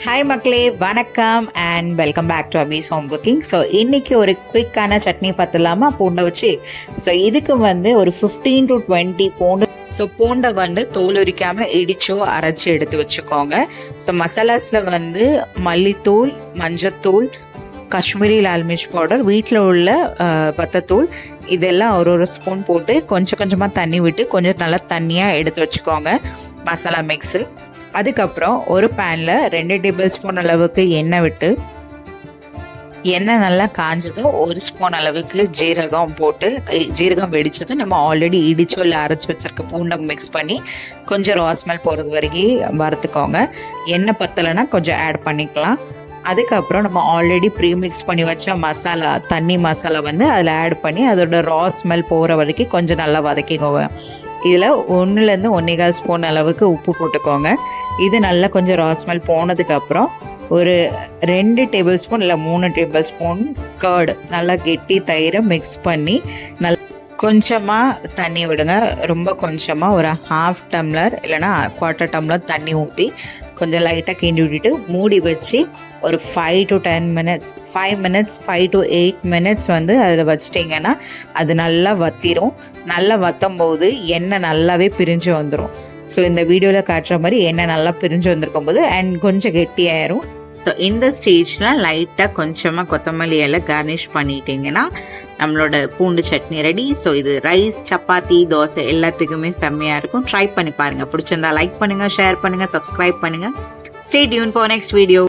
Hi மக்களே, வணக்கம் and welcome back to Abi's home cooking. So இன்றைக்கி ஒரு குயிக்கான சட்னி பார்த்துலாமா பூண்டை வச்சு. ஸோ இதுக்கு ஒரு 15 to 20 பூண்டு. ஸோ பூண்டை தோல் உரிக்காமல் இடிச்சோ அரைச்சி எடுத்து வச்சுக்கோங்க. ஸோ மசாலாஸில் மல்லித்தூள், மஞ்சத்தூள், காஷ்மீரி லால் மிர்ச் பவுடர், வீட்டில் உள்ள வத்தத்தூள், இதெல்லாம் ஒரு ஸ்பூன் போட்டு கொஞ்சம் கொஞ்சமாக தண்ணி விட்டு கொஞ்சம் நல்லா தண்ணியாக எடுத்து வச்சுக்கோங்க மசாலா மிக்ஸு. அதுக்கப்புறம் ஒரு பேனில் 2 டேபிள் ஸ்பூன் அளவுக்கு எண்ணெய் விட்டு, எண்ணெய் நல்லா காஞ்சதும் 1 ஸ்பூன் அளவுக்கு ஜீரகம் போட்டு, ஜீரகம் வெடிச்சதும் நம்ம ஆல்ரெடி இடிச்சோ இல்லை அரைச்சி வச்சிருக்க பூண்டை மிக்ஸ் பண்ணி கொஞ்சம் ராஸ்மெல் போகிறது வரைக்கும் வறுத்துக்கோங்க. எண்ணெய் பத்தலைன்னா கொஞ்சம் ஆட் பண்ணிக்கலாம். அதுக்கப்புறம் நம்ம ஆல்ரெடி ப்ரீமிக்ஸ் பண்ணி வச்ச மசாலா, தண்ணி மசாலா அதில் ஆட் பண்ணி அதோட ராஸ்மெல் போகிற வரைக்கும் கொஞ்சம் நல்லா வதக்கிக்கோங்க. இதில் 1 1/4 ஸ்பூன் அளவுக்கு உப்பு போட்டுக்கோங்க. இது நல்லா கொஞ்சம் ராஸ்மெல் போனதுக்கப்புறம் ஒரு 2 டேபிள் ஸ்பூன் இல்லை 3 டேபிள் ஸ்பூன் கர்டு, நல்லா கெட்டி தயிரை மிக்ஸ் பண்ணி கொஞ்சமாக தண்ணி விடுங்க. ரொம்ப கொஞ்சமாக ஒரு 1/2 டம்ளர் இல்லைனா 1/4 டம்ளர் தண்ணி ஊற்றி கொஞ்சம் லைட்டாக கிண்டி விட்டுட்டு மூடி வச்சு ஒரு 5 to 10 minutes 5 to 8 minutes அதில் வச்சிட்டிங்கன்னா அது நல்லா வத்திரும். நல்லா வற்றும் போது எண்ணெய் நல்லாவே பிரிஞ்சு வந்துடும். ஸோ இந்த வீடியோவில் காட்டுற மாதிரி எண்ணெய் நல்லா பிரிஞ்சு வந்திருக்கும் போது அண்ட் கொஞ்சம் கெட்டியாயிரும். ஸோ இந்த ஸ்டேஜில் லைட்டாக கொஞ்சமாக கொத்தமல்லி எல்லாம் கார்னிஷ் பண்ணிட்டீங்கன்னா நம்மளோட பூண்டு சட்னி ரெடி. ஸோ இது ரைஸ், சப்பாத்தி, தோசை எல்லாத்துக்குமே செம்மையாக இருக்கும். ட்ரை பண்ணி பாருங்கள். பிடிச்சிருந்தா லைக் பண்ணுங்கள், ஷேர் பண்ணுங்கள், சப்ஸ்கிரைப் பண்ணுங்கள். Stay tune for next video.